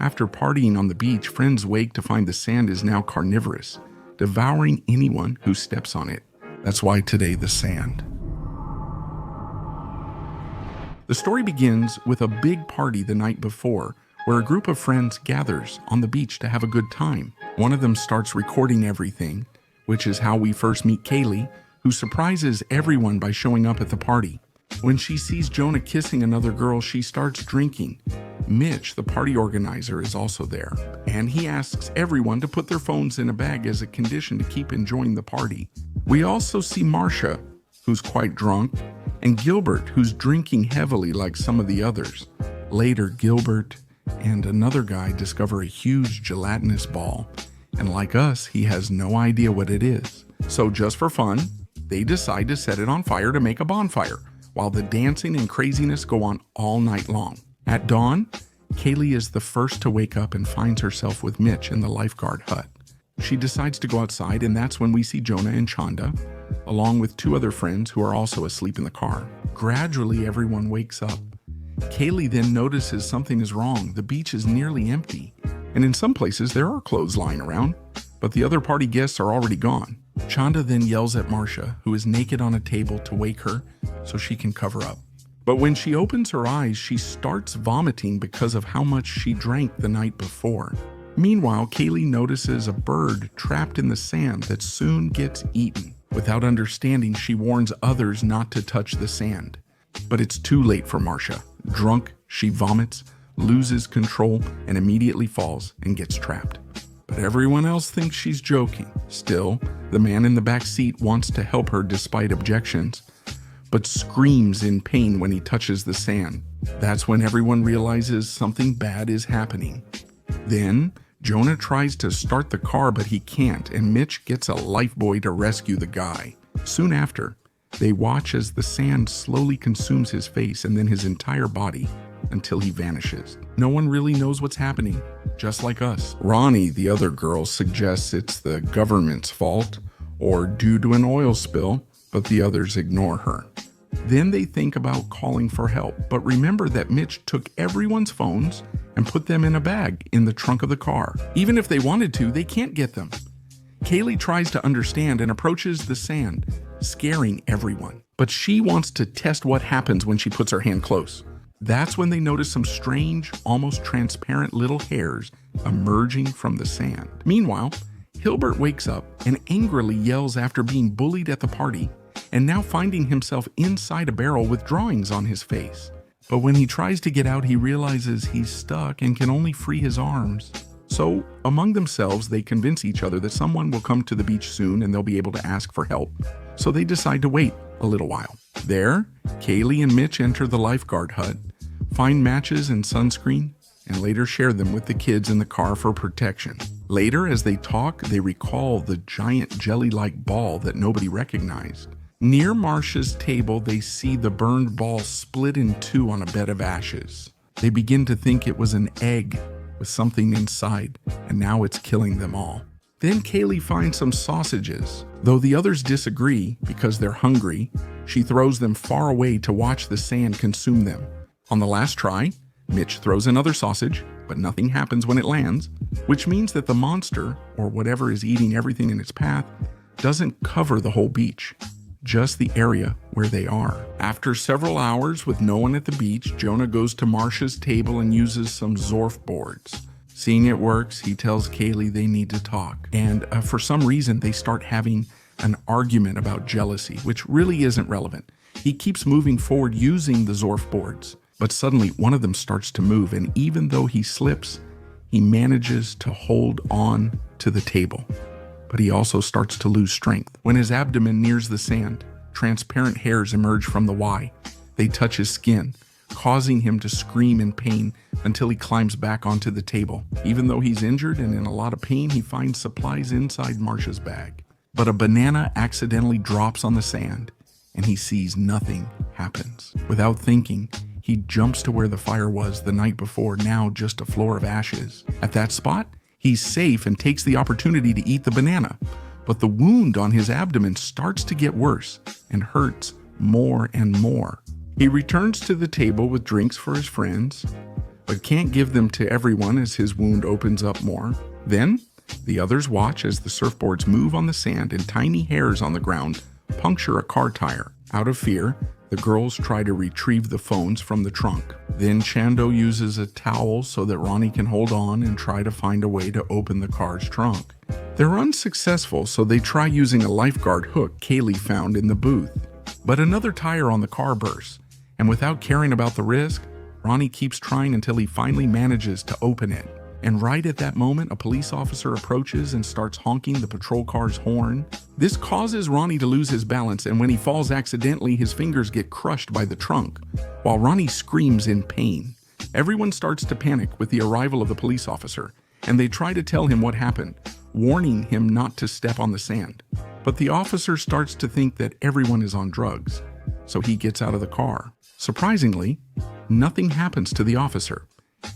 After partying on the beach, friends wake to find the sand is now carnivorous, devouring anyone who steps on it. That's why today the sand. The story begins with a big party the night before, where a group of friends gathers on the beach to have a good time. One of them starts recording everything, which is how we first meet Kaylee, who surprises everyone by showing up at the party. When she sees Jonah kissing another girl, she starts drinking. Mitch, the party organizer, is also there, and he asks everyone to put their phones in a bag as a condition to keep enjoying the party. We also see Marcia, who's quite drunk, and Gilbert, who's drinking heavily like some of the others. Later, Gilbert and another guy discover a huge gelatinous ball, and like us, he has no idea what it is. So just for fun, they decide to set it on fire to make a bonfire, while the dancing and craziness go on all night long. At dawn, Kaylee is the first to wake up and finds herself with Mitch in the lifeguard hut. She decides to go outside, and that's when we see Jonah and Chanda, along with two other friends who are also asleep in the car. Gradually, everyone wakes up. Kaylee then notices something is wrong. The beach is nearly empty, and in some places there are clothes lying around, but the other party guests are already gone. Chanda then yells at Marcia, who is naked on a table, to wake her so she can cover up. But when she opens her eyes, she starts vomiting because of how much she drank the night before. Meanwhile, Kaylee notices a bird trapped in the sand that soon gets eaten. Without understanding, she warns others not to touch the sand. But it's too late for Marcia. Drunk, she vomits, loses control, and immediately falls and gets trapped. But everyone else thinks she's joking. Still, the man in the back seat wants to help her despite objections, but screams in pain when he touches the sand. That's when everyone realizes something bad is happening. Then, Jonah tries to start the car, but he can't, and Mitch gets a lifebuoy to rescue the guy. Soon after, they watch as the sand slowly consumes his face and then his entire body until he vanishes. No one really knows what's happening, just like us. Ronnie, the other girl, suggests it's the government's fault or due to an oil spill, but the others ignore her. Then they think about calling for help, but remember that Mitch took everyone's phones and put them in a bag in the trunk of the car. Even if they wanted to, they can't get them. Kaylee tries to understand and approaches the sand, scaring everyone. But she wants to test what happens when she puts her hand close. That's when they notice some strange, almost transparent little hairs emerging from the sand. Meanwhile, Hilbert wakes up and angrily yells after being bullied at the party and now finding himself inside a barrel with drawings on his face. But when he tries to get out, he realizes he's stuck and can only free his arms. So, among themselves, they convince each other that someone will come to the beach soon and they'll be able to ask for help. So they decide to wait a little while. There, Kaylee and Mitch enter the lifeguard hut, find matches and sunscreen, and later share them with the kids in the car for protection. Later, as they talk, they recall the giant jelly-like ball that nobody recognized. Near Marcia's table, they see the burned ball split in two on a bed of ashes. They begin to think it was an egg with something inside, and now it's killing them all. Then Kaylee finds some sausages. Though the others disagree because they're hungry, she throws them far away to watch the sand consume them. On the last try, Mitch throws another sausage, but nothing happens when it lands, which means that the monster, or whatever is eating everything in its path, doesn't cover the whole beach, just the area where they are. After several hours with no one at the beach, Jonah goes to Marcia's table and uses some Zorf boards. Seeing it works, he tells Kaylee they need to talk. And for some reason, they start having an argument about jealousy, which really isn't relevant. He keeps moving forward using the Zorf boards, but suddenly one of them starts to move, and even though he slips, he manages to hold on to the table. But he also starts to lose strength. When his abdomen nears the sand, transparent hairs emerge from the Y. They touch his skin, causing him to scream in pain until he climbs back onto the table. Even though he's injured and in a lot of pain, he finds supplies inside Marcia's bag. But a banana accidentally drops on the sand, and he sees nothing happens. Without thinking, he jumps to where the fire was the night before, now just a floor of ashes. At that spot, he's safe and takes the opportunity to eat the banana. But the wound on his abdomen starts to get worse and hurts more and more. He returns to the table with drinks for his friends, but can't give them to everyone as his wound opens up more. Then, the others watch as the surfboards move on the sand and tiny hairs on the ground puncture a car tire. Out of fear, the girls try to retrieve the phones from the trunk. Then Chando uses a towel so that Ronnie can hold on and try to find a way to open the car's trunk. They're unsuccessful, so they try using a lifeguard hook Kaylee found in the booth. But another tire on the car bursts, and without caring about the risk, Ronnie keeps trying until he finally manages to open it. And right at that moment, a police officer approaches and starts honking the patrol car's horn. This causes Ronnie to lose his balance, and when he falls accidentally, his fingers get crushed by the trunk, while Ronnie screams in pain. Everyone starts to panic with the arrival of the police officer, and they try to tell him what happened, warning him not to step on the sand. But the officer starts to think that everyone is on drugs, so he gets out of the car. Surprisingly, nothing happens to the officer,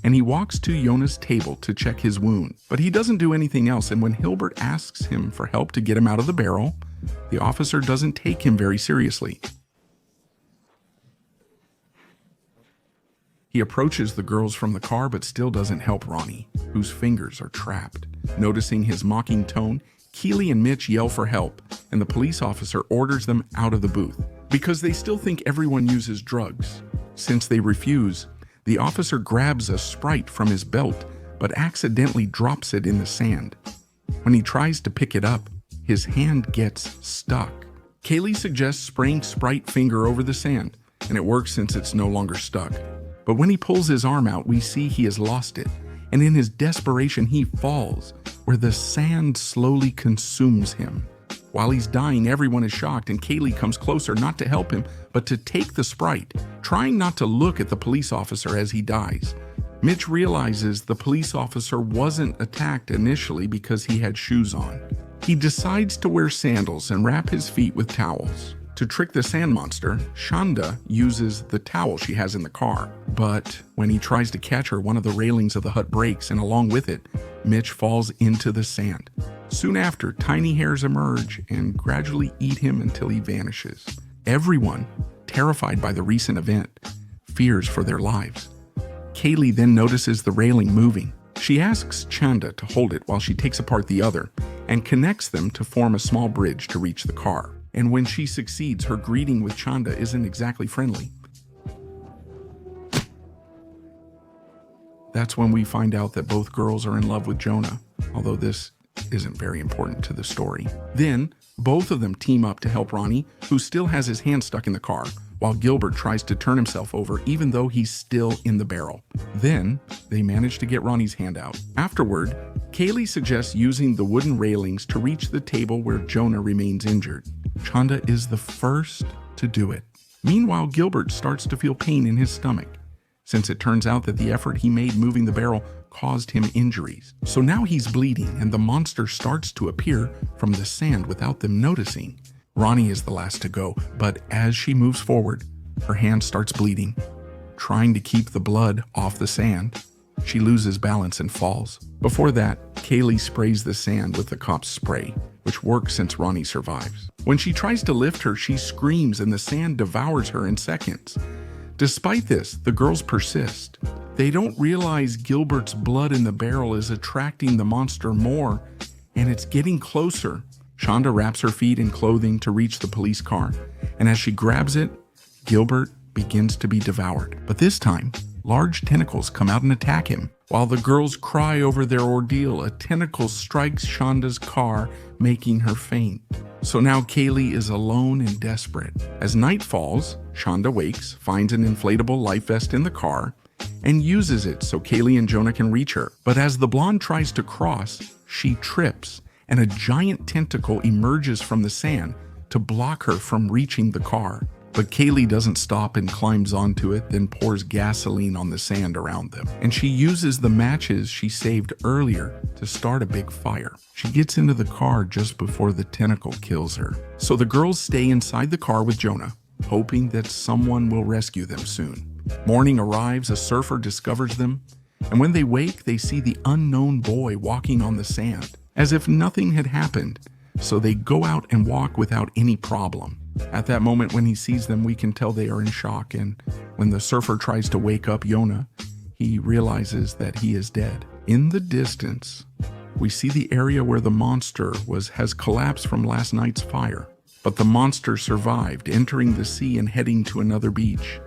and he walks to Yona's table to check his wound. But he doesn't do anything else, and when Hilbert asks him for help to get him out of the barrel, the officer doesn't take him very seriously. He approaches the girls from the car but still doesn't help Ronnie, whose fingers are trapped. Noticing his mocking tone, Keely and Mitch yell for help, and the police officer orders them out of the booth, because they still think everyone uses drugs. Since they refuse, the officer grabs a Sprite from his belt, but accidentally drops it in the sand. When he tries to pick it up, his hand gets stuck. Kaylee suggests spraying Sprite finger over the sand, and it works since it's no longer stuck. But when he pulls his arm out, we see he has lost it, and in his desperation he falls, where the sand slowly consumes him. While he's dying, everyone is shocked, and Kaylee comes closer not to help him, but to take the Sprite, trying not to look at the police officer as he dies. Mitch realizes the police officer wasn't attacked initially because he had shoes on. He decides to wear sandals and wrap his feet with towels. To trick the sand monster, Shonda uses the towel she has in the car. But when he tries to catch her, one of the railings of the hut breaks, and along with it, Mitch falls into the sand. Soon after, tiny hairs emerge and gradually eat him until he vanishes. Everyone, terrified by the recent event, fears for their lives. Kaylee then notices the railing moving. She asks Chanda to hold it while she takes apart the other and connects them to form a small bridge to reach the car. And when she succeeds, her greeting with Chanda isn't exactly friendly. That's when we find out that both girls are in love with Jonah, although this isn't very important to the story. Then, both of them team up to help Ronnie, who still has his hand stuck in the car, while Gilbert tries to turn himself over even though he's still in the barrel. Then, they manage to get Ronnie's hand out. Afterward, Kaylee suggests using the wooden railings to reach the table where Jonah remains injured. Chanda is the first to do it. Meanwhile, Gilbert starts to feel pain in his stomach, since it turns out that the effort he made moving the barrel caused him injuries. So now he's bleeding, and the monster starts to appear from the sand without them noticing. Ronnie is the last to go, but as she moves forward, her hand starts bleeding. Trying to keep the blood off the sand, she loses balance and falls. Before that, Kaylee sprays the sand with the cop's spray, which works since Ronnie survives. When she tries to lift her, she screams and the sand devours her in seconds. Despite this, the girls persist. They don't realize Gilbert's blood in the barrel is attracting the monster more, and it's getting closer. Shonda wraps her feet in clothing to reach the police car, and as she grabs it, Gilbert begins to be devoured. But this time, large tentacles come out and attack him. While the girls cry over their ordeal, a tentacle strikes Shonda's car, making her faint. So now Kaylee is alone and desperate. As night falls, Shonda wakes, finds an inflatable life vest in the car, and uses it so Kaylee and Jonah can reach her. But as the blonde tries to cross, she trips, and a giant tentacle emerges from the sand to block her from reaching the car. But Kaylee doesn't stop and climbs onto it, then pours gasoline on the sand around them. And she uses the matches she saved earlier to start a big fire. She gets into the car just before the tentacle kills her. So the girls stay inside the car with Jonah, hoping that someone will rescue them soon. Morning arrives, a surfer discovers them, and when they wake, they see the unknown boy walking on the sand, as if nothing had happened. So they go out and walk without any problem. At that moment when he sees them, we can tell they are in shock, and when the surfer tries to wake up Yona, he realizes that he is dead. In the distance, we see the area where the monster has collapsed from last night's fire. But the monster survived, entering the sea and heading to another beach.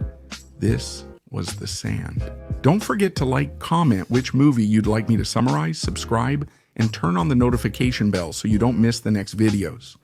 This was the sand. Don't forget to like, comment which movie you'd like me to summarize, subscribe, and turn on the notification bell so you don't miss the next videos.